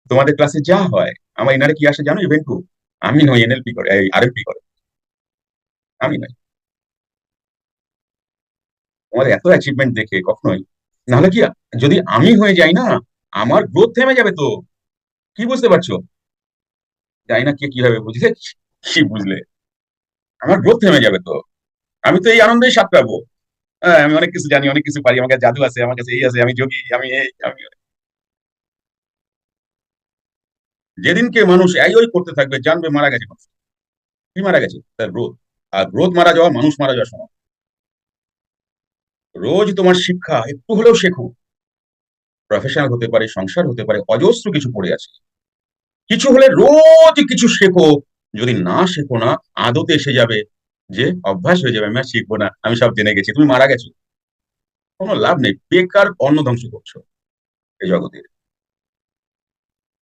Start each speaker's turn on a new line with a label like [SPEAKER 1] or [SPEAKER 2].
[SPEAKER 1] তোমাদের ক্লাসে যা হয়, আমার এনারে কি আসে জানো? ইভেন্টু আমি নই, এনএলপি করে, এই আরএলপি করে, আমি নই। তোমাদের এত অ্যাচিভমেন্ট দেখে কখনোই, নাহলে কি, যদি আমি হয়ে যাই না, আমার গ্রোথ থেমে যাবে তো। কি বুঝতে পারছো? জানি না কে কিভাবে বুঝলে, কি বুঝলে? আমার গ্রোথ থেমে যাবে তো। আমি তো এই আনন্দেই স্বাদ পাবো। হ্যাঁ, আমি অনেক কিছু জানি, অনেক কিছু পারি, আমার কাছে জাদু আছে, আমার কাছে এই আছে, আমি যোগী, আমি এই, আমি ওই। যেদিনকে মানুষ এই ওই করতে থাকবে, জানবে মারা গেছে মানুষ। কি মারা গেছে? তার গ্রোথ। আর গ্রোথ মারা যাওয়া, মানুষ মারা যাওয়ার সময়। রোজ তোমার শিক্ষা একটু হলেও শেখো। প্রফেশনাল হতে পারে, সংসার হতে পারে, অজস্র কিছু পড়ে আছে। কিছু হলে রোজ কিছু শেখো। যদি না শেখো না, আদতে এসে যাবে যে অভ্যাস হয়ে যাবে, আমি আর শিখবো না, আমি সব জেনে গেছি, তুমি মারা গেছো। কোনো লাভ নেই, বেকার অন্ন ধ্বংস করছো এই জগতে।